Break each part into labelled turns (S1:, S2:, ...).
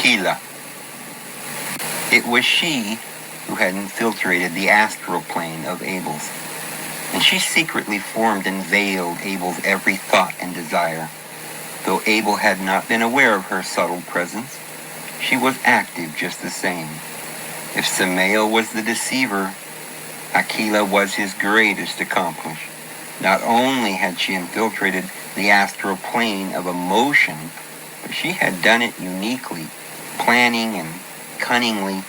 S1: Aquila. It was she who had infiltrated the astral plane of Abel's, and she secretly formed and veiled Abel's every thought and desire. Though Abel had not been aware of her subtle presence, she was active just the same. If Samael was the deceiver, Aquila was his greatest accomplishment. Not only had she infiltrated the astral plane of emotion, but she had done it uniquely, planning and cunningly.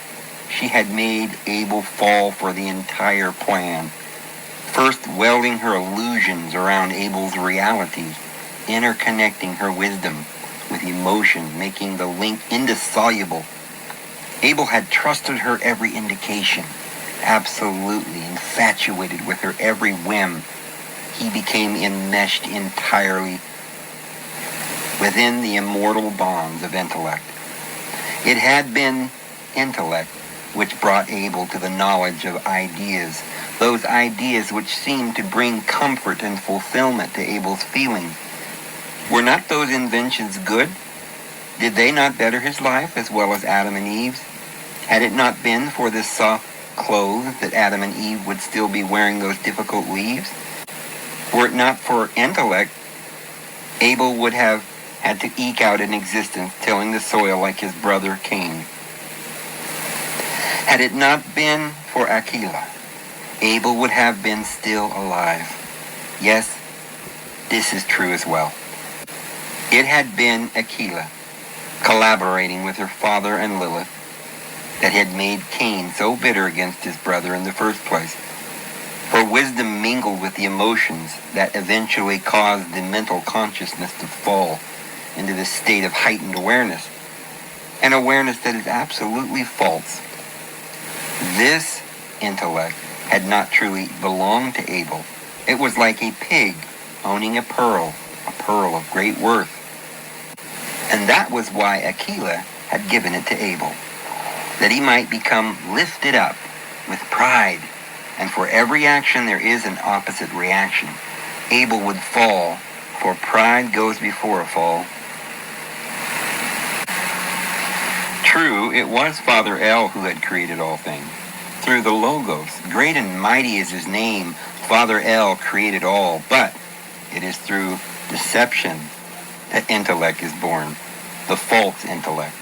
S1: She had made Abel fall for the entire plan, first welding her illusions around Abel's realities, interconnecting her wisdom with emotion, making the link indissoluble. Abel had trusted her every indication, absolutely infatuated with her every whim. He became enmeshed entirely within the immortal bonds of intellect. It had been intellect which brought Abel to the knowledge of ideas, those ideas which seemed to bring comfort and fulfillment to Abel's feelings. Were not those inventions good? Did they not better his life as well as Adam and Eve's? Had it not been for this soft clothes that Adam and Eve would still be wearing those difficult leaves? Were it not for intellect, Abel would have had to eke out an existence tilling the soil like his brother Cain. Had it not been for Aquila, Abel would have been still alive. Yes, this is true as well. It had been Aquila, collaborating with her father and Lilith, that had made Cain so bitter against his brother in the first place. For wisdom mingled with the emotions that eventually caused the mental consciousness to fall into this state of heightened awareness, an awareness that is absolutely false. This intellect had not truly belonged to Abel. It was like a pig owning a pearl of great worth. And that was why Aquila had given it to Abel, that he might become lifted up with pride. And for every action there is an opposite reaction. Abel would fall, for pride goes before a fall. True, it was Father El who had created all things. Through the Logos, great and mighty is his name, Father El created all. But it is through deception that intellect is born, the false intellect.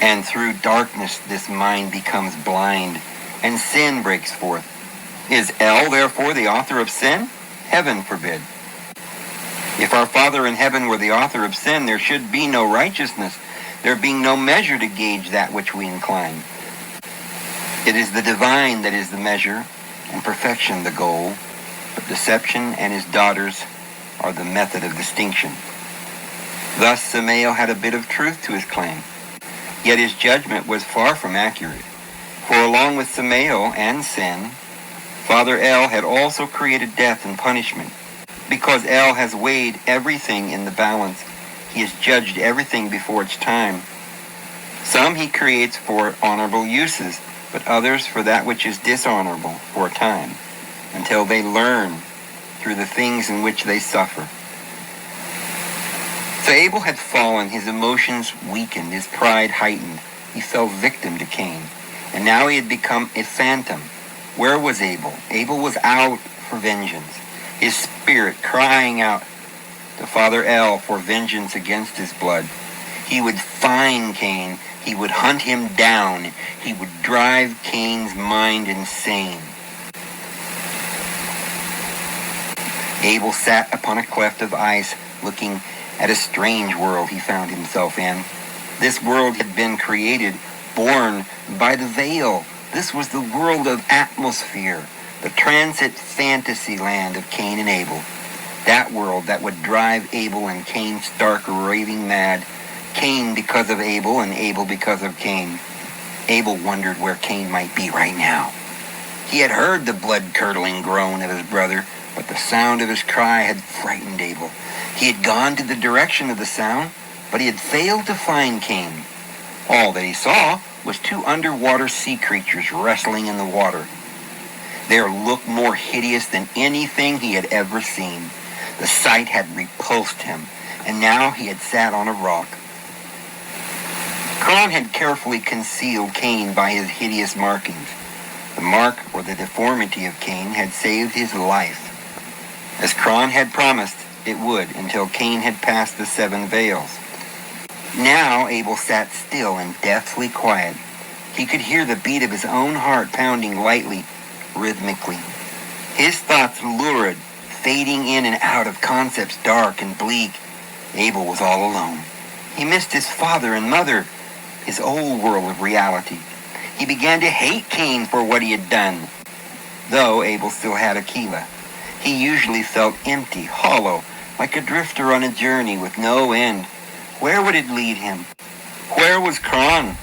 S1: And through darkness this mind becomes blind, and sin breaks forth. Is El, therefore, the author of sin? Heaven forbid. If our Father in heaven were the author of sin, there should be no righteousness, there being no measure to gauge that which we incline. It is the divine that is the measure, and perfection the goal, but deception and his daughters are the method of distinction. Thus Samael had a bit of truth to his claim, yet his judgment was far from accurate. For along with Samael and sin, Father El had also created death and punishment. Because El has weighed everything in the balance, he has judged everything before its time. Some he creates for honorable uses, but others for that which is dishonorable for a time, until they learn through the things in which they suffer. So Abel had fallen, his emotions weakened, his pride heightened. He fell victim to Cain, and now he had become a phantom. Where was Abel? Abel was out for vengeance, his spirit crying out to Father El for vengeance against his blood. He would find Cain. He would hunt him down. He would drive Cain's mind insane. Abel sat upon a cleft of ice, looking at a strange world he found himself in. This world had been created, born by the veil. This was the world of atmosphere, the transit fantasy land of Cain and Abel. That world that would drive Abel and Cain stark raving mad. Cain because of Abel and Abel because of Cain. Abel wondered where Cain might be right now. He had heard the blood-curdling groan of his brother, but the sound of his cry had frightened Abel. He had gone to the direction of the sound, but he had failed to find Cain. All that he saw was two underwater sea creatures wrestling in the water. Their look more hideous than anything he had ever seen. The sight had repulsed him, and now he had sat on a rock. Cron had carefully concealed Cain by his hideous markings. The mark or the deformity of Cain had saved his life, as Cron had promised it would until Cain had passed the 7 veils. Now Abel sat still and deathly quiet. He could hear the beat of his own heart pounding lightly, rhythmically. His thoughts lurid, fading in and out of concepts dark and bleak. Abel was all alone. He missed his father and mother, his old world of reality. He began to hate Cain for what he had done. Though Abel still had Aquila, he usually felt empty, hollow, like a drifter on a journey with no end. Where would it lead him? Where was Cron?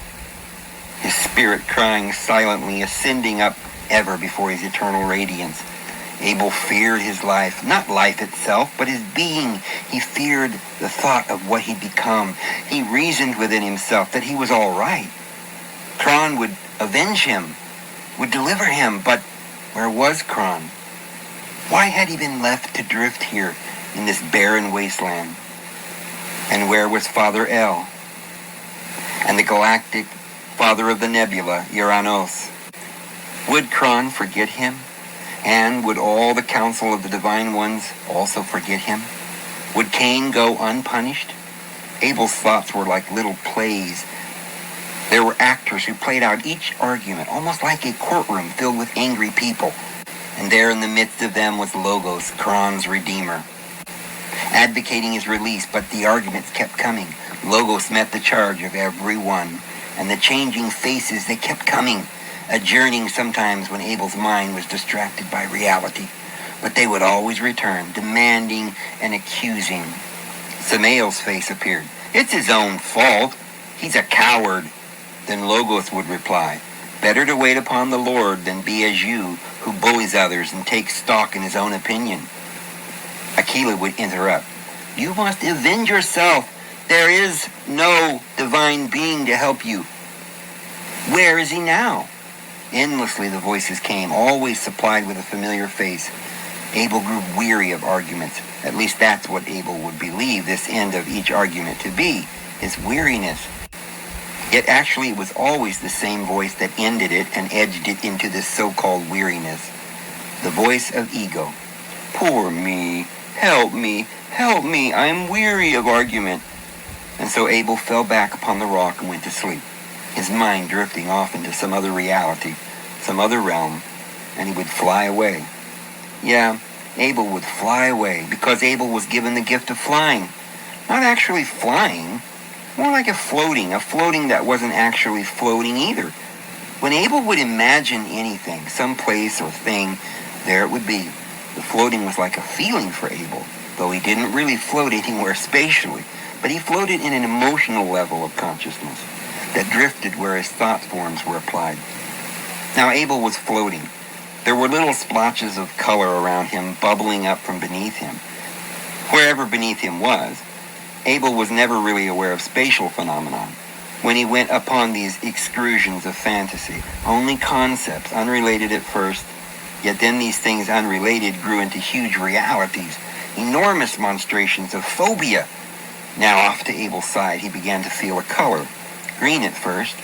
S1: His spirit crying silently, ascending up ever before his eternal radiance. Abel feared his life, not life itself, but his being. He feared the thought of what he'd become. He reasoned within himself that he was all right. Cron would avenge him, would deliver him, but where was Cron? Why had he been left to drift here in this barren wasteland? And where was Father El? And the galactic father of the nebula, Uranus? Would Cron forget him? And would all the council of the divine ones also forget him? Would Cain go unpunished? Abel's thoughts were like little plays. There were actors who played out each argument, almost like a courtroom filled with angry people. And there in the midst of them was Logos, Cron's redeemer, advocating his release, but the arguments kept coming. Logos met the charge of every one, and the changing faces, they kept coming, adjourning sometimes when Abel's mind was distracted by reality. But they would always return, demanding and accusing. Samael's face appeared. It's his own fault. He's a coward. Then Logos would reply, better to wait upon the Lord than be as you, who bullies others and takes stock in his own opinion. Aquila would interrupt. You must avenge yourself. There is no divine being to help you. Where is he now? Endlessly the voices came, always supplied with a familiar face. Abel grew weary of arguments. At least that's what Abel would believe this end of each argument to be, his weariness. Yet actually it was always the same voice that ended it and edged it into this so-called weariness. The voice of ego. Poor me. Help me. Help me. I am weary of argument. And so Abel fell back upon the rock and went to sleep, his mind drifting off into some other reality, some other realm, and he would fly away. Yeah, Abel would fly away because Abel was given the gift of flying. Not actually flying, more like a floating that wasn't actually floating either. When Abel would imagine anything, some place or thing, there it would be. The floating was like a feeling for Abel, though he didn't really float anywhere spatially, but he floated in an emotional level of consciousness that drifted where his thought forms were applied. Now Abel was floating. There were little splotches of color around him bubbling up from beneath him. Wherever beneath him was, Abel was never really aware of spatial phenomenon. When he went upon these excursions of fantasy, only concepts, unrelated at first, yet then these things unrelated grew into huge realities, enormous monstrations of phobia. Now off to Abel's side, he began to feel a color. Green at first.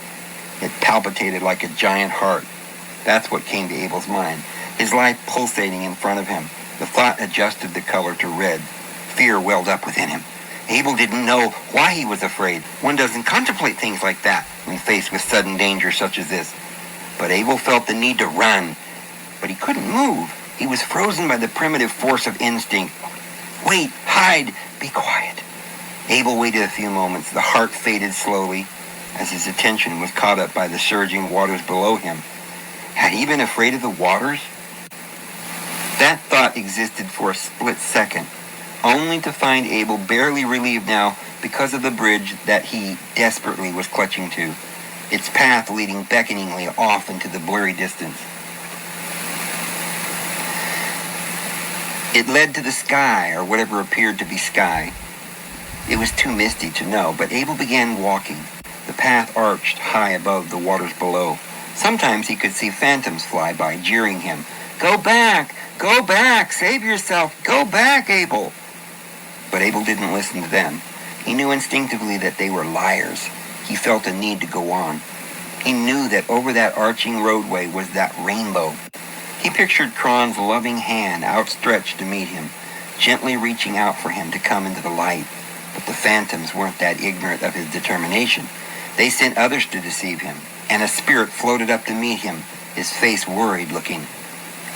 S1: It palpitated like a giant heart. That's what came to Abel's mind. His life pulsating in front of him. The thought adjusted the color to red. Fear welled up within him. Abel didn't know why he was afraid. One doesn't contemplate things like that when faced with sudden danger such as this. But Abel felt the need to run. But he couldn't move. He was frozen by the primitive force of instinct. Wait, hide, be quiet. Abel waited a few moments. The heart faded slowly as his attention was caught up by the surging waters below him. Had he been afraid of the waters? That thought existed for a split second, only to find Abel barely relieved now because of the bridge that he desperately was clutching to, its path leading beckoningly off into the blurry distance. It led to the sky, or whatever appeared to be sky. It was too misty to know, but Abel began walking. The path arched high above the waters below. Sometimes he could see phantoms fly by, jeering him. Go back! Go back! Save yourself! Go back, Abel! But Abel didn't listen to them. He knew instinctively that they were liars. He felt a need to go on. He knew that over that arching roadway was that rainbow. He pictured Kron's loving hand outstretched to meet him, gently reaching out for him to come into the light. But the phantoms weren't that ignorant of his determination. They sent others to deceive him, and a spirit floated up to meet him, his face worried looking.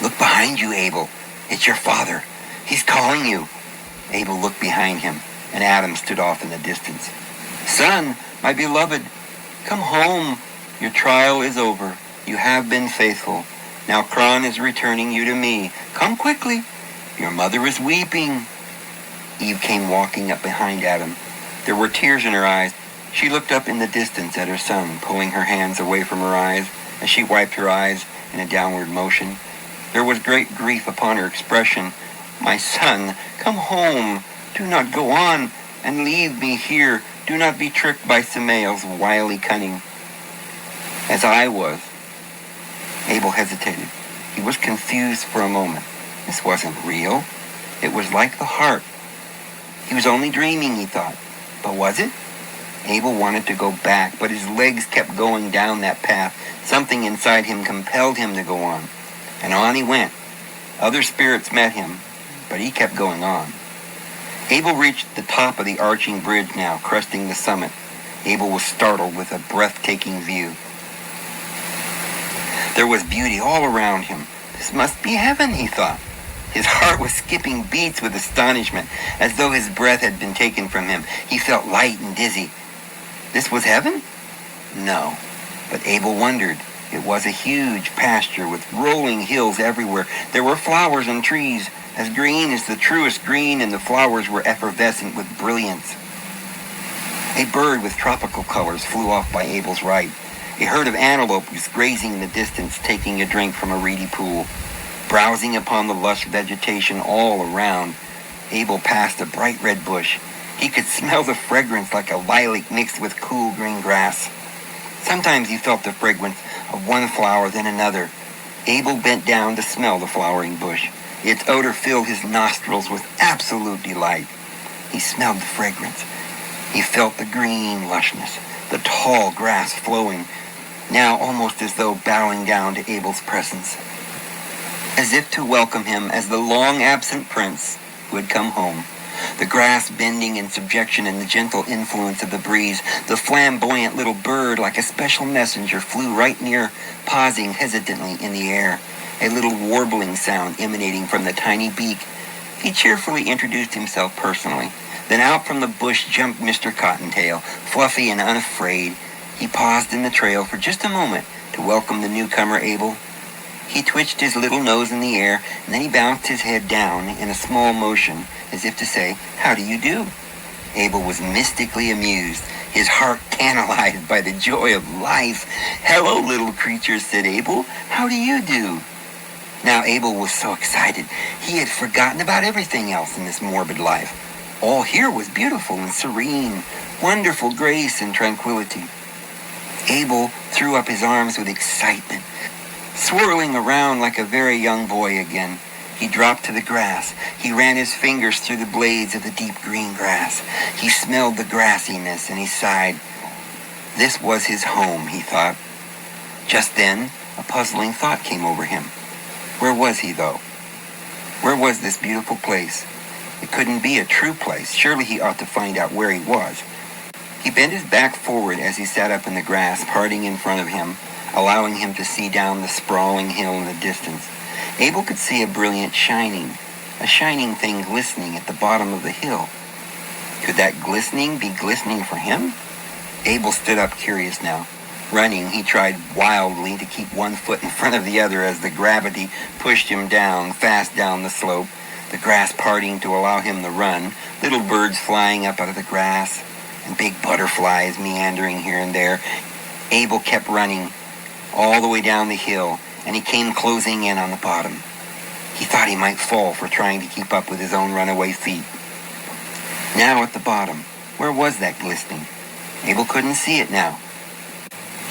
S1: "Look behind you, Abel. It's your father. He's calling you." Abel looked behind him, and Adam stood off in the distance. "Son, my beloved, come home. Your trial is over. You have been faithful. Now Kron is returning you to me. Come quickly. Your mother is weeping." Eve came walking up behind Adam. There were tears in her eyes. She looked up in the distance at her son, pulling her hands away from her eyes as she wiped her eyes in a downward motion. There was great grief upon her expression. "My son, come home. Do not go on and leave me here. Do not be tricked by Samael's wily cunning, as I was." Abel hesitated. He was confused for a moment. This wasn't real. It was like the heart. He was only dreaming, he thought. But was it? Abel wanted to go back, but his legs kept going down that path. Something inside him compelled him to go on. And on he went. Other spirits met him, but he kept going on. Abel reached the top of the arching bridge now, cresting the summit. Abel was startled with a breathtaking view. There was beauty all around him. This must be heaven, he thought. His heart was skipping beats with astonishment, as though his breath had been taken from him. He felt light and dizzy. This was heaven? No. But Abel wondered. It was a huge pasture with rolling hills everywhere. There were flowers and trees, as green as the truest green, and the flowers were effervescent with brilliance. A bird with tropical colors flew off by Abel's right. A herd of antelope was grazing in the distance, taking a drink from a reedy pool. Browsing upon the lush vegetation all around, Abel passed a bright red bush. He could smell the fragrance like a lilac mixed with cool green grass. Sometimes he felt the fragrance of one flower, then another. Abel bent down to smell the flowering bush. Its odor filled his nostrils with absolute delight. He smelled the fragrance. He felt the green lushness, the tall grass flowing, now almost as though bowing down to Abel's presence, as if to welcome him as the long-absent prince who had come home. The grass bending in subjection and the gentle influence of the breeze, the flamboyant little bird, like a special messenger, flew right near, pausing hesitantly in the air, a little warbling sound emanating from the tiny beak. He cheerfully introduced himself personally. Then out from the bush jumped Mr. Cottontail, fluffy and unafraid. He paused in the trail for just a moment to welcome the newcomer Abel. He twitched his little nose in the air, and then he bounced his head down in a small motion, as if to say, "How do you do?" Abel was mystically amused, his heart tantalized by the joy of life. "Hello, little creature," said Abel. "How do you do?" Now Abel was so excited, he had forgotten about everything else in this morbid life. All here was beautiful and serene, wonderful grace and tranquility. Abel threw up his arms with excitement, swirling around like a very young boy again. He dropped to the grass. He ran his fingers through the blades of the deep green grass. He smelled the grassiness and he sighed. This was his home, he thought. Just then, a puzzling thought came over him. Where was he, though? Where was this beautiful place? It couldn't be a true place. Surely he ought to find out where he was. He bent his back forward as he sat up in the grass, parting in front of him, allowing him to see down the sprawling hill in the distance. Abel could see a brilliant shining thing glistening at the bottom of the hill. Could that glistening be glistening for him? Abel stood up, curious now. Running, he tried wildly to keep one foot in front of the other as the gravity pushed him down, fast down the slope, the grass parting to allow him to run, little birds flying up out of the grass, and big butterflies meandering here and there. Abel kept running all the way down the hill, and he came closing in on the bottom. He thought he might fall for trying to keep up with his own runaway feet. Now at the bottom, where was that glistening? Abel couldn't see it now.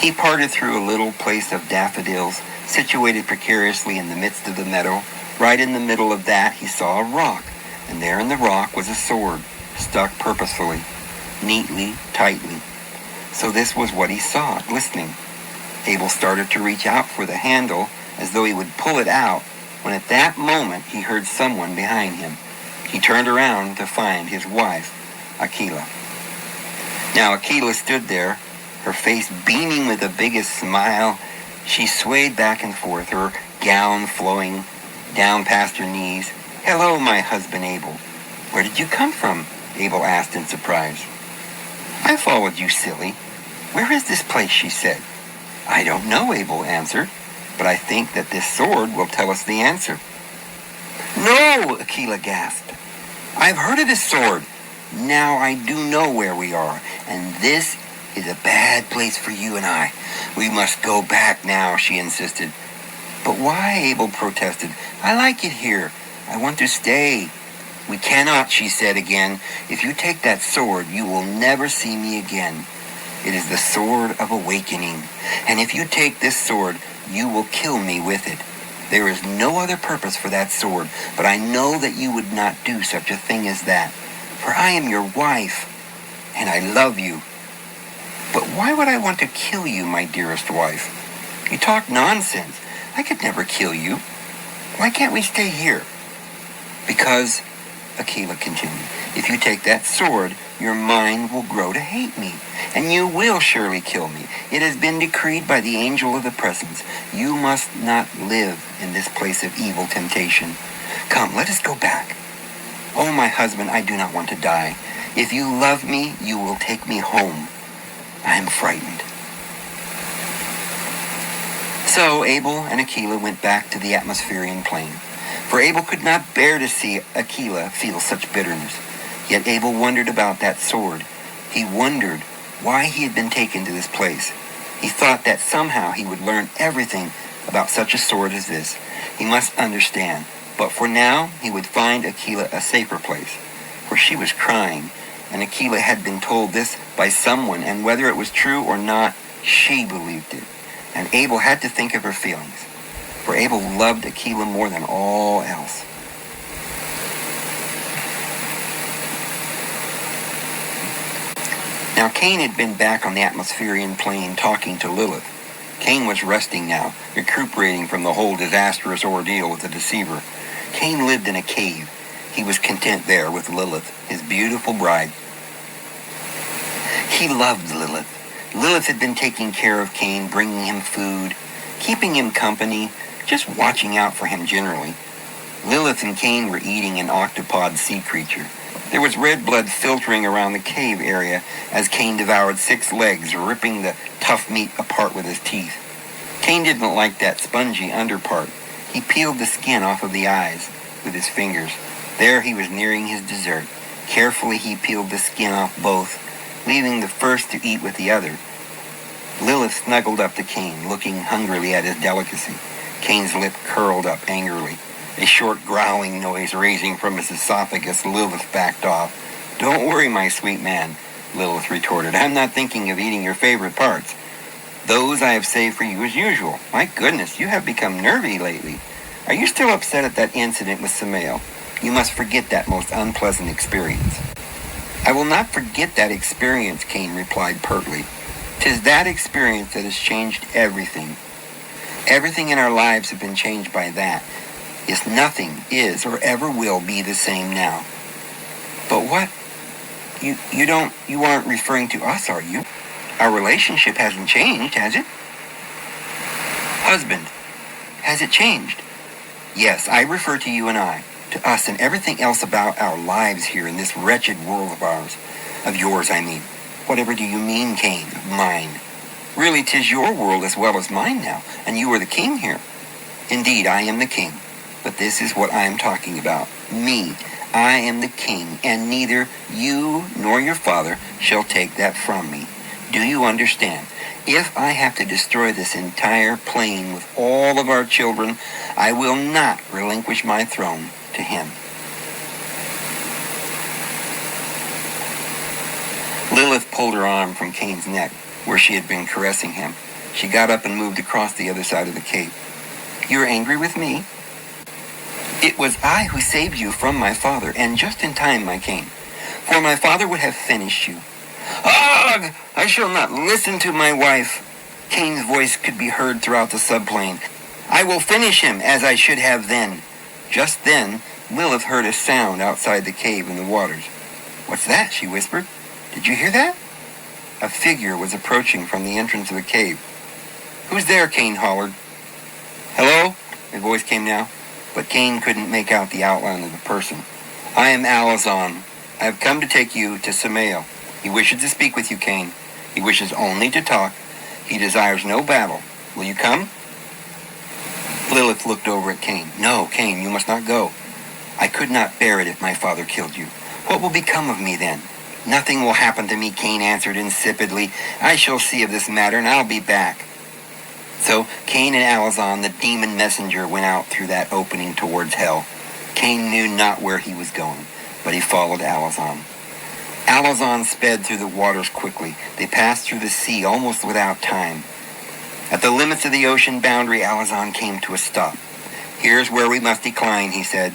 S1: He parted through a little place of daffodils, situated precariously in the midst of the meadow. Right in the middle of that he saw a rock, and there in the rock was a sword, stuck purposefully, neatly, tightly. So this was what he saw, glistening. Abel started to reach out for the handle as though he would pull it out, when at that moment he heard someone behind him. He turned around to find his wife, Aquila. Now Aquila stood there, her face beaming with the biggest smile. She swayed back and forth, her gown flowing down past her knees. "Hello, my husband Abel. Where did you come from?" Abel asked in surprise. "I followed you, silly. Where is this place?" she said. "I don't know," Abel answered, "but I think that this sword will tell us the answer." "No!" Aquila gasped. "I've heard of this sword. Now I do know where we are, and this is a bad place for you and I. We must go back now," she insisted. "But why?" Abel protested. "I like it here. I want to stay." "We cannot," she said again. "If you take that sword, you will never see me again. It is the sword of awakening. And if you take this sword, you will kill me with it. There is no other purpose for that sword, but I know that you would not do such a thing as that. For I am your wife, and I love you. But why would I want to kill you, my dearest wife? You talk nonsense. I could never kill you. Why can't we stay here?" "Because," Aquila continued, "if you take that sword, your mind will grow to hate me, and you will surely kill me. It has been decreed by the angel of the presence. You must not live in this place of evil temptation. Come, let us go back. Oh, my husband, I do not want to die. If you love me, you will take me home. I am frightened." So Abel and Aquila went back to the atmospherian plane, for Abel could not bear to see Aquila feel such bitterness. Yet Abel wondered about that sword. He wondered why he had been taken to this place. He thought that somehow he would learn everything about such a sword as this. He must understand. But for now, he would find Aquila a safer place, for she was crying, and Aquila had been told this by someone, and whether it was true or not, she believed it. And Abel had to think of her feelings, for Abel loved Aquila more than all else. Now Cain had been back on the atmospherian plane talking to Lilith. Cain was resting now, recuperating from the whole disastrous ordeal with the deceiver. Cain lived in a cave. He was content there with Lilith, his beautiful bride. He loved Lilith. Lilith had been taking care of Cain, bringing him food, keeping him company, just watching out for him generally. Lilith and Cain were eating an octopod sea creature. There was red blood filtering around the cave area as Cain devoured 6 legs, ripping the tough meat apart with his teeth. Cain didn't like that spongy underpart. He peeled the skin off of the eyes with his fingers. There he was nearing his dessert. Carefully he peeled the skin off both, leaving the first to eat with the other. Lilith snuggled up to Cain, looking hungrily at his delicacy. Cain's lip curled up angrily. A short growling noise raising from his esophagus, Lilith backed off. "Don't worry, my sweet man," Lilith retorted. "I'm not thinking of eating your favorite parts. Those I have saved for you as usual. My goodness, you have become nervy lately. Are you still upset at that incident with Samael? You must forget that most unpleasant experience." "I will not forget that experience," Cain replied pertly. "'Tis that experience that has changed everything. Everything in our lives have been changed by that. Yes, nothing is or ever will be the same now." "But what? You aren't referring to us, are you? Our relationship hasn't changed, has it?" "Husband, has it changed?" "Yes, I refer to you and I, to us and everything else about our lives here in this wretched world of ours. Of yours, I mean." "Whatever do you mean, Cain? Mine?" "Really, 'tis your world as well as mine now, and you are the king here." "Indeed, I am the king. But this is what I am talking about. Me. I am the king, and neither you nor your father shall take that from me. Do you understand? If I have to destroy this entire plain with all of our children, I will not relinquish my throne to him." Lilith pulled her arm from Cain's neck, where she had been caressing him. She got up and moved across the other side of the cave. "You're angry with me? It was I who saved you from my father, and just in time, my Cain. For my father would have finished you. "Og! I shall not listen to my wife." Cain's voice could be heard throughout the subplane. "I will finish him as I should have then." Just then, Lilith heard a sound outside the cave in the waters. "What's that?" she whispered. "Did you hear that?" A figure was approaching from the entrance of the cave. "Who's there?" Cain hollered. "Hello?" a voice came now, but Cain couldn't make out the outline of the person. "I am Alazan. I have come to take you to Samael. He wishes to speak with you, Cain. He wishes only to talk. He desires no battle. Will you come?" Lilith looked over at Cain. "No, Cain, you must not go. I could not bear it if my father killed you. What will become of me then?" "Nothing will happen to me," Cain answered insipidly. "I shall see of this matter, and I'll be back." So Cain and Alazan, the demon messenger, went out through that opening towards hell. Cain knew not where he was going, but he followed Alazan. Alazan sped through the waters quickly. They passed through the sea almost without time. At the limits of the ocean boundary, Alazan came to a stop. "Here's where we must decline," he said.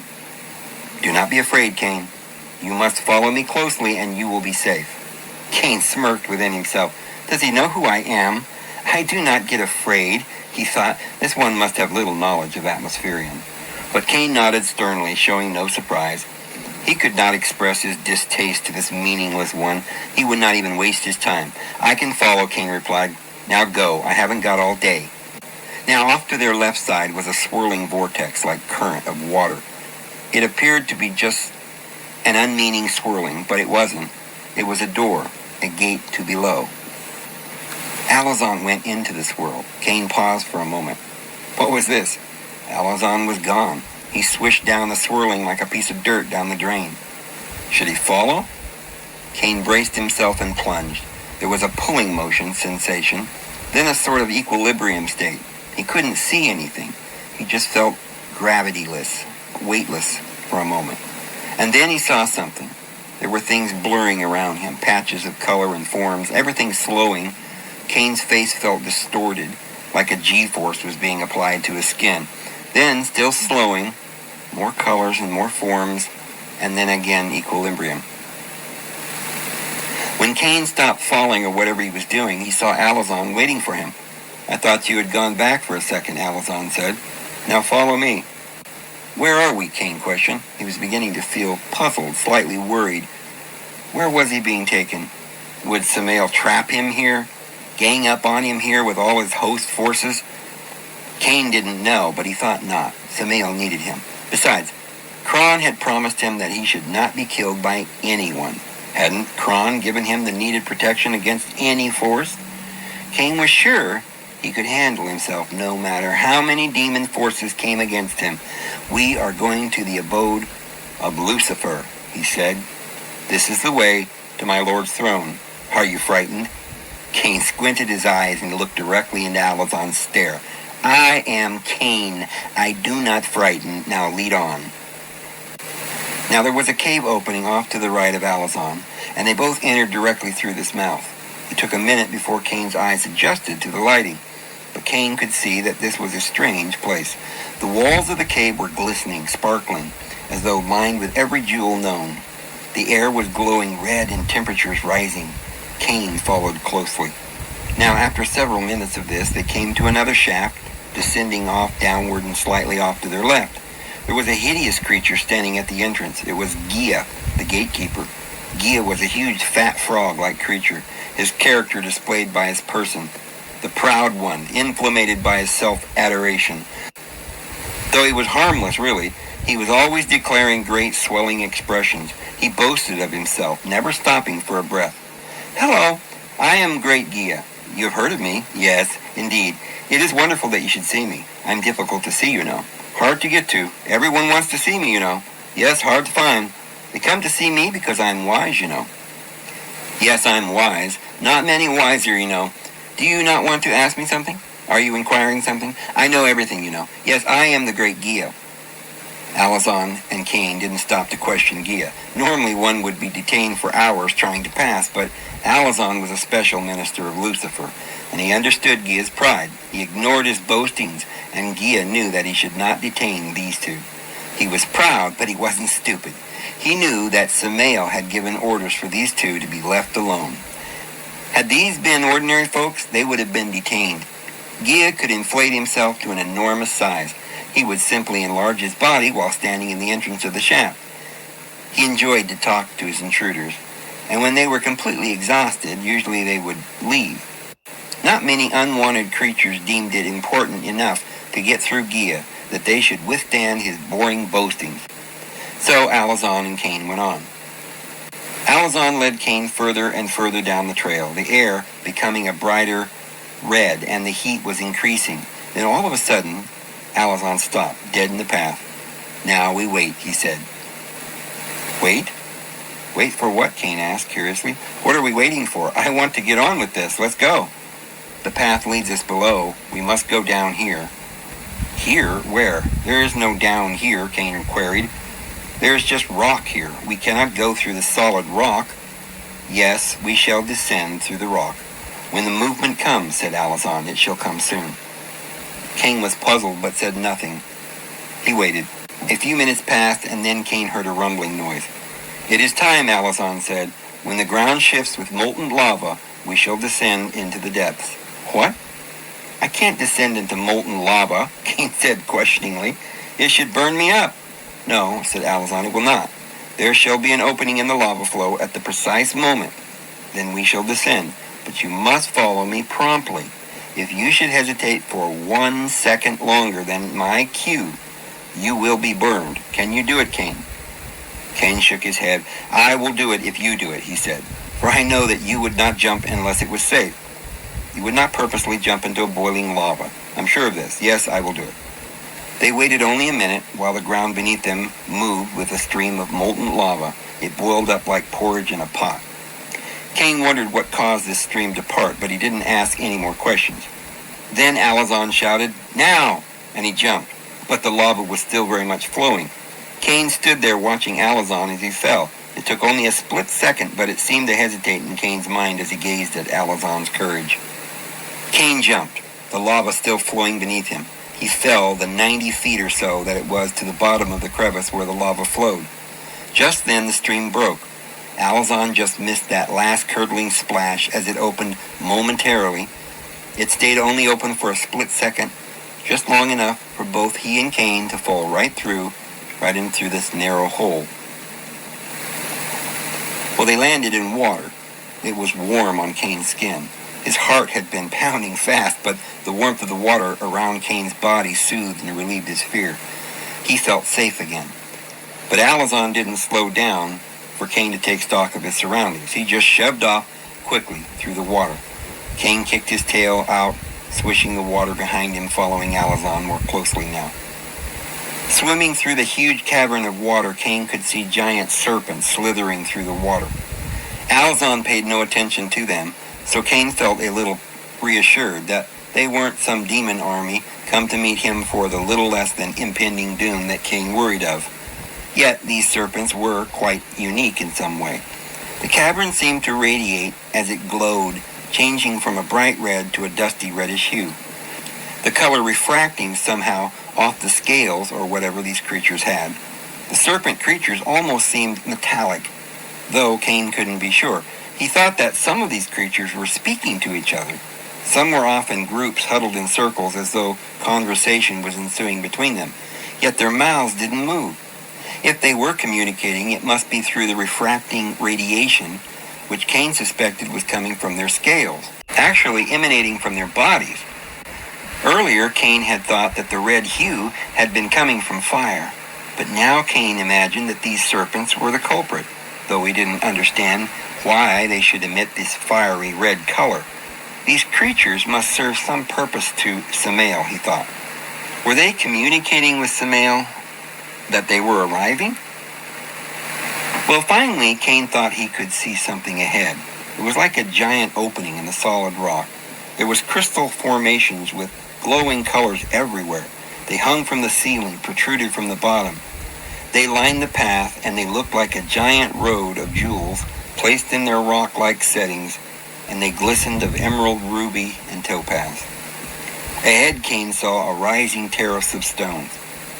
S1: "Do not be afraid, Cain. You must follow me closely, and you will be safe." Cain smirked within himself. "Does he know who I am? I do not get afraid," he thought. This one must have little knowledge of Atmospherian. But Cain nodded sternly, showing no surprise. He could not express his distaste to this meaningless one. He would not even waste his time. "I can follow," Cain replied. "Now go. I haven't got all day." Now off to their left side was a swirling vortex-like current of water. It appeared to be just an unmeaning swirling, but it wasn't. It was a door, a gate to below. Alazan went into the swirl. Cain paused for a moment. What was this? Alazan was gone. He swished down the swirling like a piece of dirt down the drain. Should he follow? Cain braced himself and plunged. There was a pulling motion sensation, then a sort of equilibrium state. He couldn't see anything. He just felt gravityless, weightless for a moment. And then he saw something. There were things blurring around him, patches of color and forms, everything slowing. Cain's face felt distorted, like a G-force was being applied to his skin. Then, still slowing, more colors and more forms, and then again equilibrium. When Cain stopped falling or whatever he was doing, he saw Alazan waiting for him. "I thought you had gone back for a second," Alazan said. "Now follow me." "Where are we?" Cain questioned. He was beginning to feel puzzled, slightly worried. Where was he being taken? Would Samael trap him here? Gang up on him here with all his host forces? Cain didn't know, but he thought not. Samael needed him. Besides, Kron had promised him that he should not be killed by anyone. Hadn't Kron given him the needed protection against any force? Cain was sure he could handle himself no matter how many demon forces came against him. "We are going to the abode of Lucifer," he said. "This is the way to my Lord's throne. Are you frightened?" Cain squinted his eyes and looked directly into Alazan's stare. "I am Cain. I do not frighten. Now lead on." Now there was a cave opening off to the right of Alazan, and they both entered directly through this mouth. It took a minute before Cain's eyes adjusted to the lighting, but Cain could see that this was a strange place. The walls of the cave were glistening, sparkling, as though lined with every jewel known. The air was glowing red and temperatures rising. Cain followed closely. Now, after several minutes of this, they came to another shaft, descending off downward and slightly off to their left. There was a hideous creature standing at the entrance. It was Gia, the gatekeeper. Gia was a huge fat frog-like creature, his character displayed by his person. The proud one, inflamed by his self-adoration. Though he was harmless, really, he was always declaring great swelling expressions. He boasted of himself, never stopping for a breath. "Hello, I am Great Gia. You have heard of me?" "Yes, indeed. It is wonderful that you should see me. I'm difficult to see, you know. Hard to get to. Everyone wants to see me, you know. Yes, hard to find. They come to see me because I'm wise, you know." "Yes, I'm wise. Not many wiser, you know. Do you not want to ask me something? Are you inquiring something? I know everything, you know. Yes, I am the great Gia." Alazan and Cain didn't stop to question Gia. Normally one would be detained for hours trying to pass, but Alazan was a special minister of Lucifer, and he understood Gia's pride. He ignored his boastings, and Gia knew that he should not detain these two. He was proud, but he wasn't stupid. He knew that Samael had given orders for these two to be left alone. Had these been ordinary folks, they would have been detained. Gia could inflate himself to an enormous size. He would simply enlarge his body while standing in the entrance of the shaft. He enjoyed to talk to his intruders, and when they were completely exhausted, usually they would leave. Not many unwanted creatures deemed it important enough to get through Gia that they should withstand his boring boastings. So Alazan and Cain went on. Alazan led Cain further and further down the trail, the air becoming a brighter red and the heat was increasing. Then all of a sudden, Alazan stopped, dead in the path. "Now we wait," he said. "Wait? Wait for what?" Cain asked curiously. "What are we waiting for? I want to get on with this. Let's go." "The path leads us below. We must go down here." "Here? Where? There is no down here," Cain queried. "There is just rock here. We cannot go through the solid rock." "Yes, we shall descend through the rock. When the movement comes," said Alazan, "it shall come soon." Cain was puzzled but said nothing. He waited. A few minutes passed and then Cain heard a rumbling noise. "It is time," Alazan said. "When the ground shifts with molten lava, we shall descend into the depths." "What? I can't descend into molten lava," Cain said questioningly. "It should burn me up." "No," said Alazan, "it will not. There shall be an opening in the lava flow at the precise moment. Then we shall descend. But you must follow me promptly. If you should hesitate for 1 second longer than my cue, you will be burned. Can you do it, Cain?" Cain shook his head. "I will do it if you do it," he said. "For I know that you would not jump unless it was safe. You would not purposely jump into a boiling lava. I'm sure of this. Yes, I will do it." They waited only a minute while the ground beneath them moved with a stream of molten lava. It boiled up like porridge in a pot. Cain wondered what caused this stream to part, but he didn't ask any more questions. Then Alazan shouted, "Now!" and he jumped, but the lava was still very much flowing. Cain stood there watching Alazan as he fell. It took only a split second, but it seemed to hesitate in Cain's mind as he gazed at Alazan's courage. Cain jumped, the lava still flowing beneath him. He fell the 90 feet or so that it was to the bottom of the crevice where the lava flowed. Just then the stream broke. Alazan just missed that last curdling splash as it opened momentarily. It stayed only open for a split second, just long enough for both he and Cain to fall right in through this narrow hole. Well, they landed in water. It was warm on Cain's skin. His heart had been pounding fast, but the warmth of the water around Cain's body soothed and relieved his fear. He felt safe again. But Alazan didn't slow down for Cain to take stock of his surroundings. He just shoved off quickly through the water. Cain kicked his tail out, swishing the water behind him, following Alazan more closely now. Swimming through the huge cavern of water, Cain could see giant serpents slithering through the water. Alazan paid no attention to them, so Cain felt a little reassured that they weren't some demon army come to meet him for the little less than impending doom that Cain worried of. Yet these serpents were quite unique in some way. The cavern seemed to radiate as it glowed, changing from a bright red to a dusty reddish hue. The color refracting somehow off the scales or whatever these creatures had. The serpent creatures almost seemed metallic, though Cain couldn't be sure. He thought that some of these creatures were speaking to each other. Some were off in groups huddled in circles as though conversation was ensuing between them, yet their mouths didn't move. If they were communicating, it must be through the refracting radiation, which Cain suspected was coming from their scales, actually emanating from their bodies. Earlier, Cain had thought that the red hue had been coming from fire, but now Cain imagined that these serpents were the culprit, though he didn't understand why they should emit this fiery red color. These creatures must serve some purpose to Samael, he thought. Were they communicating with Samael that they were arriving? Well, finally, Cain thought he could see something ahead. It was like a giant opening in the solid rock. There was crystal formations with glowing colors everywhere. They hung from the ceiling, protruded from the bottom. They lined the path, and they looked like a giant road of jewels placed in their rock-like settings, and they glistened of emerald, ruby, and topaz. Ahead, Cain saw a rising terrace of stones.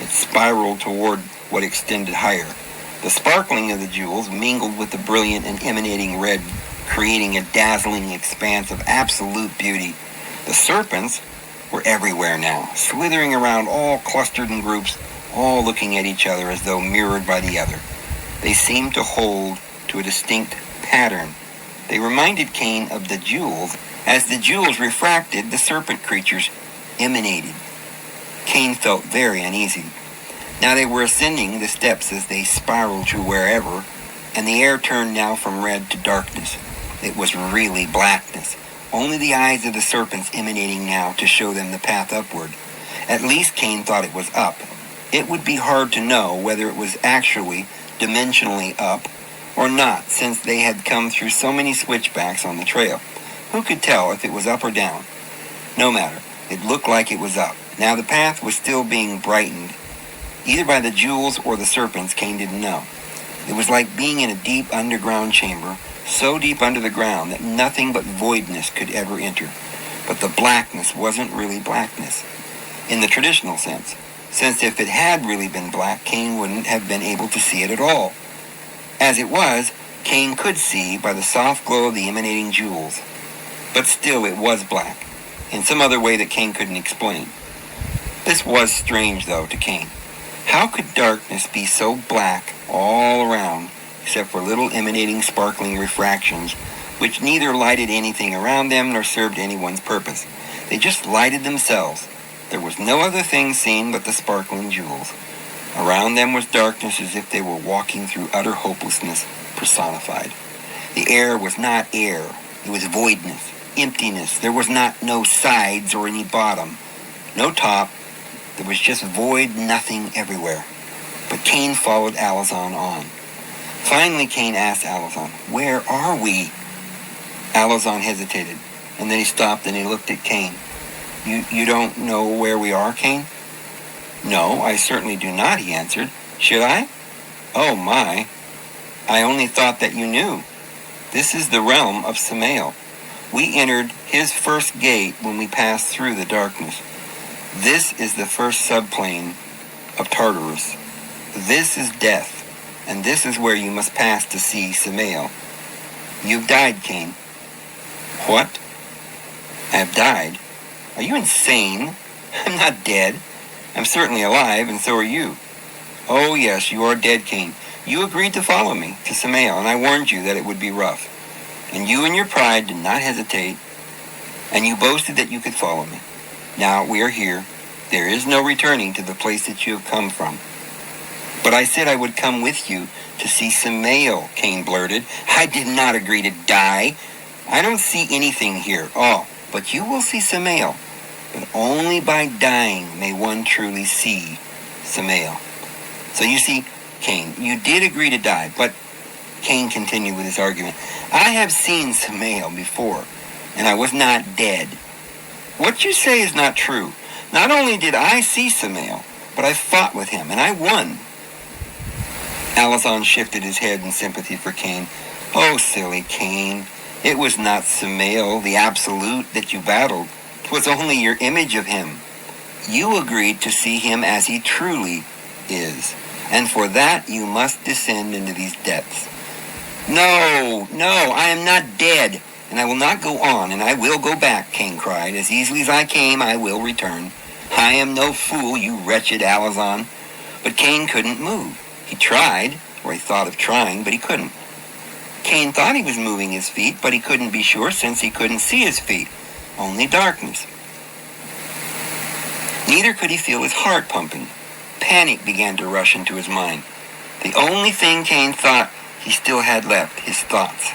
S1: It spiraled toward what extended higher. The sparkling of the jewels mingled with the brilliant and emanating red creating a dazzling expanse of absolute beauty. The serpents were everywhere now, slithering around, all clustered in groups, all looking at each other as though mirrored by the other. They seemed to hold to a distinct pattern. They reminded Cain of the jewels. As the jewels refracted, the serpent creatures emanated. Cain felt very uneasy. Now they were ascending the steps as they spiraled to wherever, and the air turned now from red to darkness. It was really blackness. Only the eyes of the serpents emanating now to show them the path upward. At least Cain thought it was up. It would be hard to know whether it was actually dimensionally up or not, since they had come through so many switchbacks on the trail. Who could tell if it was up or down? No matter. It looked like it was up. Now the path was still being brightened, either by the jewels or the serpents. Cain didn't know. It was like being in a deep underground chamber, so deep under the ground that nothing but voidness could ever enter. But the blackness wasn't really blackness, in the traditional sense, since if it had really been black, Cain wouldn't have been able to see it at all. As it was, Cain could see by the soft glow of the emanating jewels. But still it was black, in some other way that Cain couldn't explain. This was strange, though, to Cain. How could darkness be so black all around, except for little emanating sparkling refractions, which neither lighted anything around them nor served anyone's purpose? They just lighted themselves. There was no other thing seen but the sparkling jewels. Around them was darkness, as if they were walking through utter hopelessness personified. The air was not air. It was voidness, emptiness. There was no sides or any bottom. No top. There was just void, nothing everywhere. But Cain followed Alazan on. Finally, Cain asked Alazan, "Where are we?" Alazan hesitated, and then he stopped and he looked at Cain. You don't know where we are, Cain?" "No, I certainly do not," he answered. "Should I?" "Oh my, I only thought that you knew. This is the realm of Samael. We entered his first gate when we passed through the darkness. This is the first subplane of Tartarus. This is death, and this is where you must pass to see Samael. You've died, Cain." "What? I have died? Are you insane? I'm not dead. I'm certainly alive, and so are you." "Oh, yes, you are dead, Cain. You agreed to follow me to Samael, and I warned you that it would be rough. And you in your pride did not hesitate, and you boasted that you could follow me. Now we are here. There is no returning to the place that you have come from." "But I said I would come with you to see Samael," Cain blurted. "I did not agree to die. I don't see anything here. Oh, but you will see Samael. But only by dying may one truly see Samael." So you see, Cain, you did agree to die, but Cain continued with his argument. "I have seen Samael before, and I was not dead." "What you say is not true. Not only did I see Samael, but I fought with him, and I won." Alazan shifted his head in sympathy for Cain. "Oh, silly Cain, it was not Samael, the absolute, that you battled. It was only your image of him. You agreed to see him as he truly is, and for that you must descend into these depths." No, I am not dead, and I will not go on, and I will go back," Cain cried. "As easily as I came, I will return. I am no fool, you wretched Alazan." But Cain couldn't move. He tried, or he thought of trying, but he couldn't. Cain thought he was moving his feet, but he couldn't be sure since he couldn't see his feet. Only darkness. Neither could he feel his heart pumping. Panic began to rush into his mind. The only thing Cain thought he still had left, his thoughts.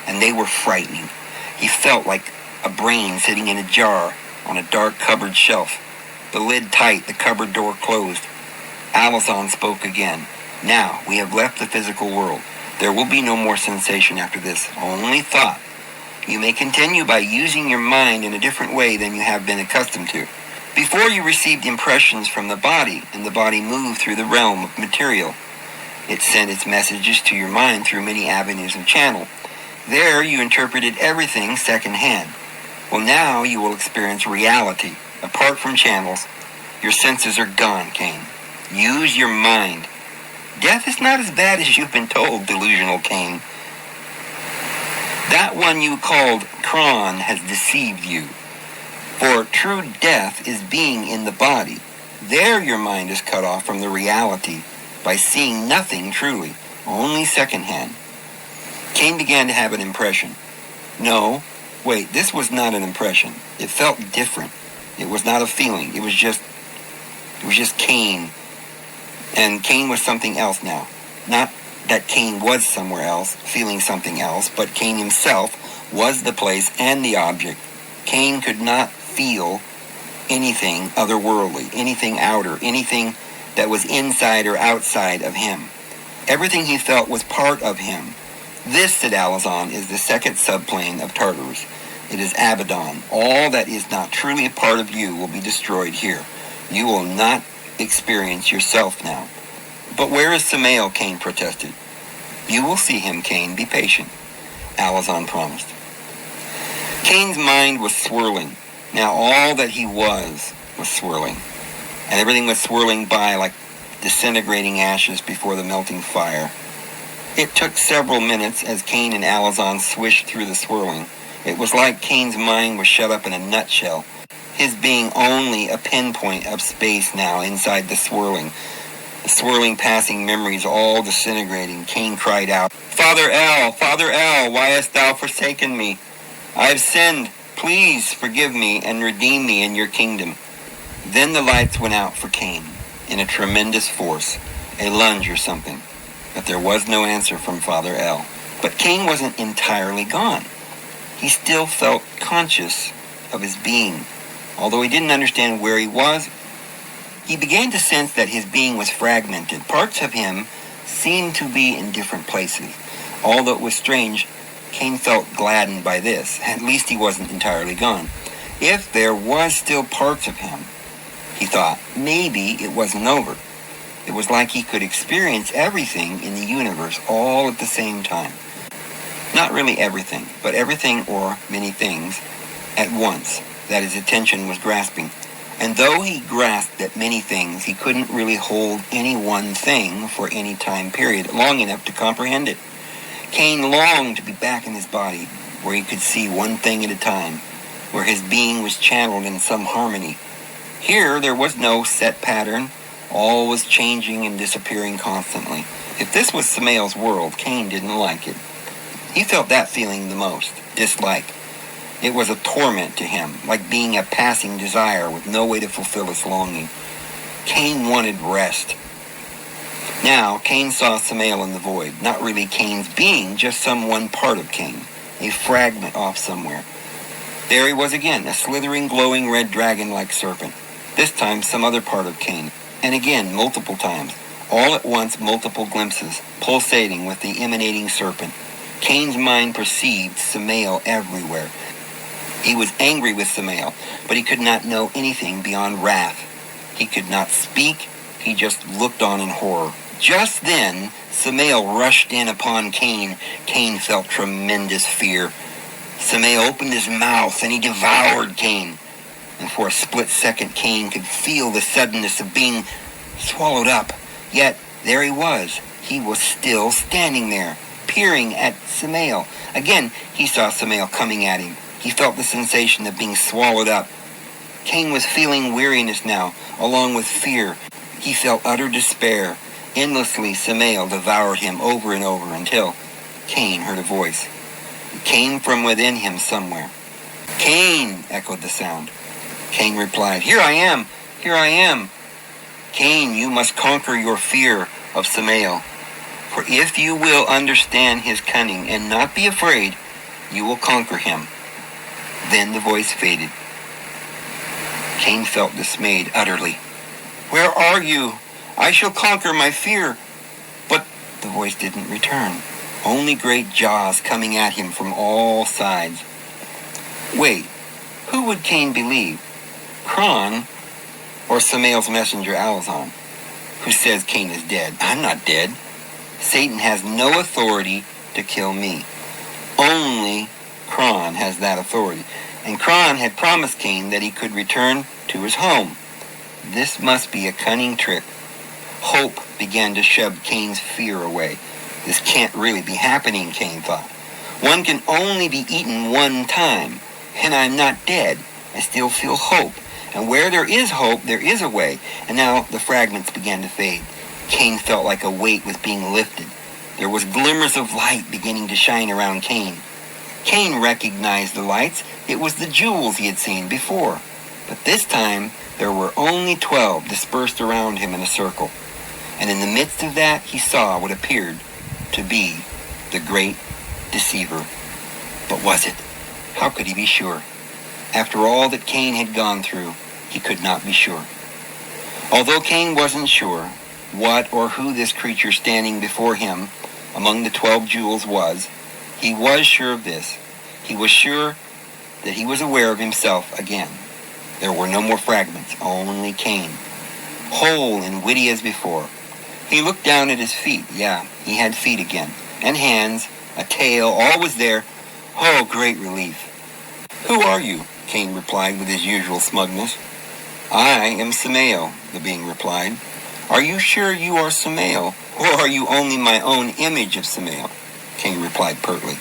S1: And they were frightening. He felt like a brain sitting in a jar on a dark cupboard shelf. The lid tight, the cupboard door closed. Alazan spoke again. "Now we have left the physical world. There will be no more sensation after this, only thought. You may continue by using your mind in a different way than you have been accustomed to. Before you received impressions from the body, and the body moved through the realm of material. It sent its messages to your mind through many avenues and channels. There you interpreted everything secondhand. Well, now you will experience reality, apart from channels. Your senses are gone, Cain. Use your mind. Death is not as bad as you've been told, delusional Cain. That one you called Kron has deceived you. For true death is being in the body. There your mind is cut off from the reality by seeing nothing truly, only secondhand. Cain began to have an impression. No, wait, this was not an impression. It felt different. It was not a feeling. It was just Cain. And Cain was something else now. Not that Cain was somewhere else, feeling something else, but Cain himself was the place and the object. Cain could not feel anything otherworldly, anything outer, anything that was inside or outside of him. Everything he felt was part of him. This, said Alazan, is the second subplane of Tartarus. It is Abaddon. All that is not truly a part of you will be destroyed here. You will not experience yourself now. But where is Samael? Cain protested. You will see him, Cain. Be patient, Alazan promised. Cain's mind was swirling. Now all that he was swirling. And everything was swirling by like disintegrating ashes before the melting fire. It took several minutes as Cain and Alazan swished through the swirling. It was like Cain's mind was shut up in a nutshell, his being only a pinpoint of space now inside the swirling passing memories all disintegrating. Cain cried out, Father El, why hast thou forsaken me? I have sinned. Please forgive me and redeem me in your kingdom. Then the lights went out for Cain in a tremendous force, a lunge or something. But there was no answer from Father El. But Cain wasn't entirely gone. He still felt conscious of his being. Although he didn't understand where he was, he began to sense that his being was fragmented. Parts of him seemed to be in different places. Although it was strange, Cain felt gladdened by this. At least he wasn't entirely gone. If there was still parts of him, he thought, maybe it wasn't over. It was like he could experience everything in the universe all at the same time. Not really everything, but everything or many things at once that his attention was grasping. And though he grasped at many things, he couldn't really hold any one thing for any time period long enough to comprehend it. Cain longed to be back in his body, where he could see one thing at a time, where his being was channeled in some harmony. Here there was no set pattern. All was changing and disappearing constantly. If this was Samael's world, Cain didn't like it. He felt that feeling the most, dislike. It was a torment to him, like being a passing desire with no way to fulfill its longing. Cain wanted rest. Now, Cain saw Samael in the void, not really Cain's being, just some one part of Cain, a fragment off somewhere. There he was again, a slithering, glowing red dragon-like serpent. This time, some other part of Cain. And again, multiple times, all at once multiple glimpses, pulsating with the emanating serpent. Cain's mind perceived Samael everywhere. He was angry with Samael, but he could not know anything beyond wrath. He could not speak, he just looked on in horror. Just then, Samael rushed in upon Cain. Cain felt tremendous fear. Samael opened his mouth and he devoured Cain. And for a split second, Cain could feel the suddenness of being swallowed up. Yet, there he was. He was still standing there, peering at Samael. Again, he saw Samael coming at him. He felt the sensation of being swallowed up. Cain was feeling weariness now, along with fear. He felt utter despair. Endlessly, Samael devoured him over and over until Cain heard a voice. It came from within him somewhere. Cain, echoed the sound. Cain replied, Here I am, here I am. Cain, you must conquer your fear of Samael. For if you will understand his cunning and not be afraid, you will conquer him. Then the voice faded. Cain felt dismayed utterly. Where are you? I shall conquer my fear. But the voice didn't return. Only great jaws coming at him from all sides. Wait, who would Cain believe? Kron or Samael's messenger Alazan, who says Cain is dead? I'm not dead. Satan has no authority to kill me. Only Kron has that authority. And Kron had promised Cain that he could return to his home. This must be a cunning trick. Hope began to shove Cain's fear away. This can't really be happening, Cain thought. One can only be eaten one time, and I'm not dead. I still feel hope. And where there is hope, there is a way. And now the fragments began to fade. Cain felt like a weight was being lifted. There was glimmers of light beginning to shine around Cain. Cain recognized the lights. It was the jewels he had seen before. But this time, there were only 12 dispersed around him in a circle. And in the midst of that, he saw what appeared to be the great deceiver. But was it? How could he be sure? After all that Cain had gone through, he could not be sure. Although Cain wasn't sure what or who this creature standing before him among the 12 jewels was, he was sure of this. He was sure that he was aware of himself again. There were no more fragments, only Cain, whole and witty as before. He looked down at his feet. Yeah, he had feet again, and hands, a tail, all was there. Oh, great relief. Who are you? Cain replied with his usual smugness. I am Samael, the being replied. Are you sure you are Samael, or are you only my own image of Samael? Cain replied pertly.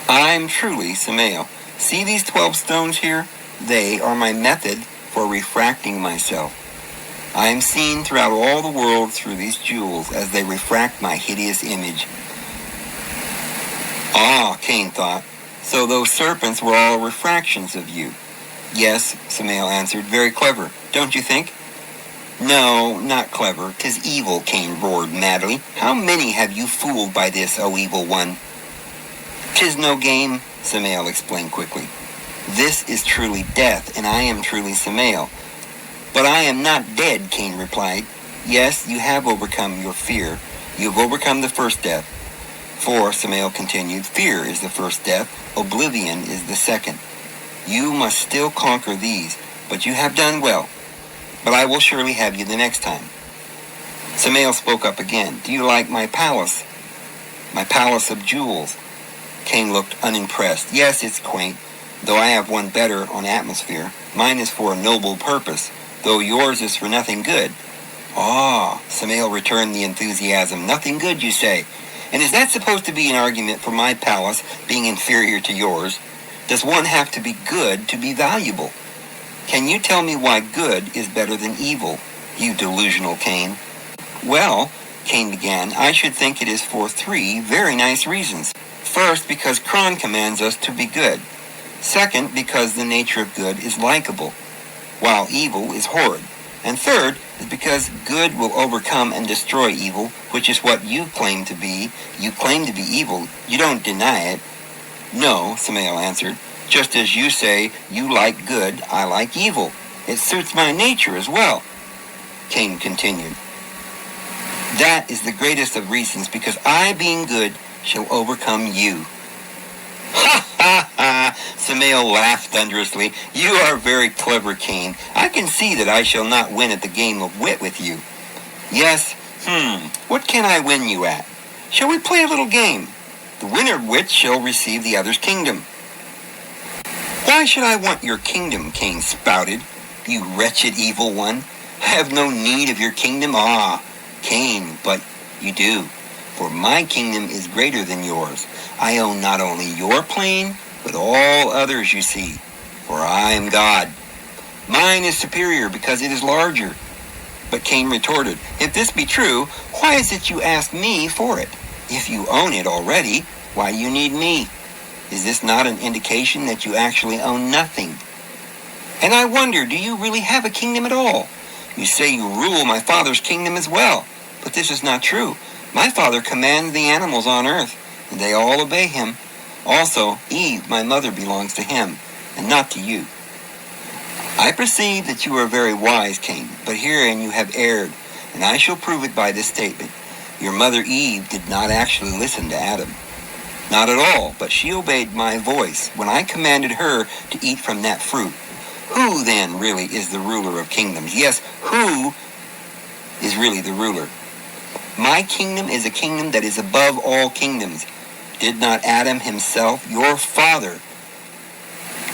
S1: I'm truly Samael. See these 12 stones here? They are my method for refracting myself. I am seen throughout all the world through these jewels as they refract my hideous image. Ah, Cain thought, so those serpents were all refractions of you. Yes, Samael answered, very clever, don't you think? No, not clever. 'Tis evil, Cain roared madly. How many have you fooled by this, O evil one? 'Tis no game, Samael explained quickly. This is truly death, and I am truly Samael. But I am not dead, Cain replied. Yes, you have overcome your fear. You have overcome the first death. For, Samael continued, fear is the first death, oblivion is the second. You must still conquer these, but you have done well. But I will surely have you the next time. Samael spoke up again. Do you like my palace? My palace of jewels? Cain looked unimpressed. Yes, it's quaint, though I have one better on atmosphere. Mine is for a noble purpose, though yours is for nothing good. Ah, Samael returned the enthusiasm. Nothing good, you say? And is that supposed to be an argument for my palace being inferior to yours? Does one have to be good to be valuable? Can you tell me why good is better than evil, you delusional Cain? Well, Cain began, I should think it is for 3 very nice reasons. First, because Kron commands us to be good. Second, because the nature of good is likable, while evil is horrid. And third is because good will overcome and destroy evil, which is what you claim to be. You claim to be evil. You don't deny it. No, Samael answered. Just as you say you like good, I like evil. It suits my nature as well. Cain continued. That is the greatest of reasons, because I, being good, shall overcome you. Ha ha ha! Samael laughed thunderously. You are very clever, Cain. I can see that I shall not win at the game of wit with you. Yes, what can I win you at? Shall we play a little game? The winner of which shall receive the other's kingdom. Why should I want your kingdom? Cain spouted. You wretched evil one. I have no need of your kingdom. Ah, Cain, but you do. For my kingdom is greater than yours. I own not only your plane, but all others you see. For I am God. Mine is superior because it is larger. But Cain retorted, if this be true, why is it you ask me for it? If you own it already, why do you need me? Is this not an indication that you actually own nothing? And I wonder, do you really have a kingdom at all? You say you rule my father's kingdom as well, but this is not true. My father commands the animals on earth, and they all obey him. Also, Eve, my mother, belongs to him, and not to you. I perceive that you are very wise, Cain, but herein you have erred, and I shall prove it by this statement. Your mother Eve did not actually listen to Adam. Not at all, but she obeyed my voice when I commanded her to eat from that fruit. Who then really is the ruler of kingdoms? Yes, who is really the ruler? My kingdom is a kingdom that is above all kingdoms. Did not Adam himself, your father,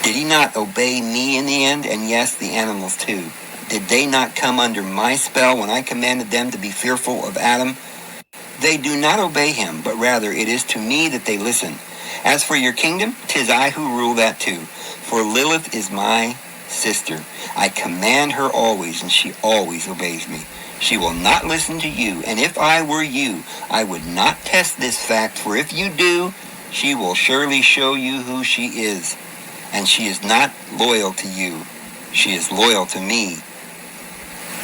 S1: did he not obey me in the end? And yes, the animals too. Did they not come under my spell when I commanded them to be fearful of Adam? They do not obey him, but rather it is to me that they listen. As for your kingdom, 'tis I who rule that too. For Lilith is my sister. I command her always, and she always obeys me. She will not listen to you, and if I were you, I would not test this fact, for if you do, she will surely show you who she is. And she is not loyal to you. She is loyal to me.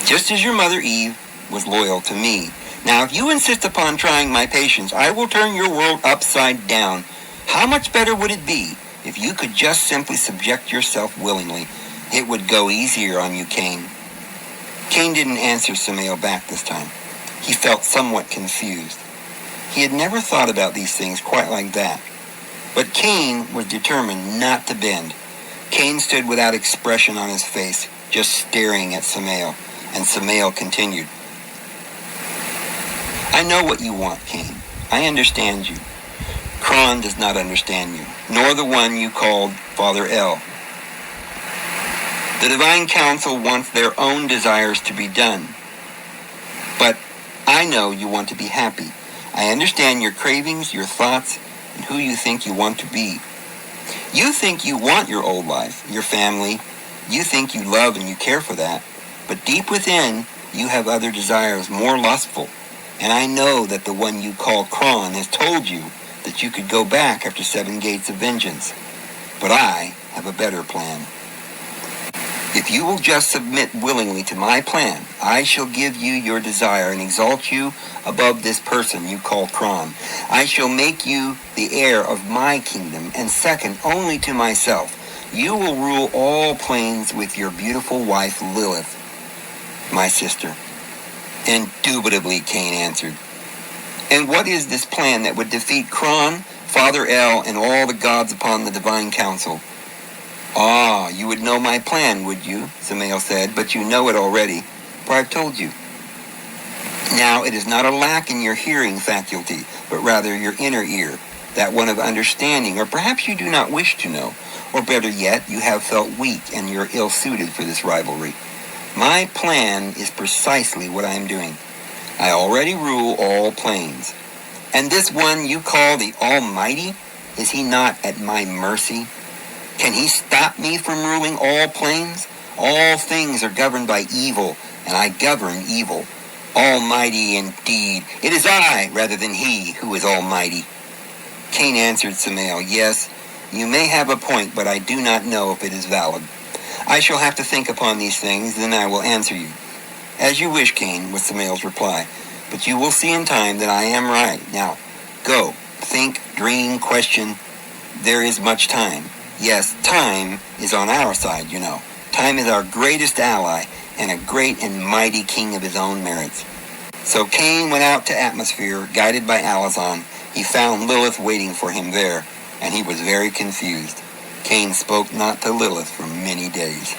S1: Just as your mother Eve was loyal to me. Now, if you insist upon trying my patience, I will turn your world upside down. How much better would it be if you could just simply subject yourself willingly? It would go easier on you, Cain. Cain didn't answer Samael back this time. He felt somewhat confused. He had never thought about these things quite like that. But Cain was determined not to bend. Cain stood without expression on his face, just staring at Samael. And Samael continued, I know what you want, Cain. I understand you. Kron does not understand you, nor the one you called Father El. The Divine Council wants their own desires to be done. But I know you want to be happy. I understand your cravings, your thoughts, and who you think you want to be. You think you want your old life, your family. You think you love and you care for that. But deep within, you have other desires more lustful. And I know that the one you call Kron has told you that you could go back after 7 gates of vengeance. But I have a better plan. If you will just submit willingly to my plan, I shall give you your desire and exalt you above this person you call Kron. I shall make you the heir of my kingdom, and second only to myself. You will rule all planes with your beautiful wife Lilith, my sister. Indubitably, Cain answered. And what is this plan that would defeat Kron, Father El, and all the gods upon the Divine Council? Ah, you would know my plan, would you? Samael said, but you know it already, for I've told you. Now, it is not a lack in your hearing faculty, but rather your inner ear, that one of understanding, or perhaps you do not wish to know, or better yet, you have felt weak and you're ill-suited for this rivalry. My plan is precisely what I am doing. I already rule all planes. And this one you call the Almighty, is he not at my mercy? Can he stop me from ruling all planes? All things are governed by evil, and I govern evil. Almighty indeed. It is I, rather than he, who is almighty. Cain answered Samael, yes, you may have a point, but I do not know if it is valid. I shall have to think upon these things, then I will answer you. As you wish, Cain, was Samael's reply. But you will see in time that I am right. Now, go, think, dream, question. There is much time. Yes, time is on our side, you know. Time is our greatest ally and a great and mighty king of his own merits. So Cain went out to atmosphere, guided by Alazan. He found Lilith waiting for him there, and he was very confused. Cain spoke not to Lilith for many days.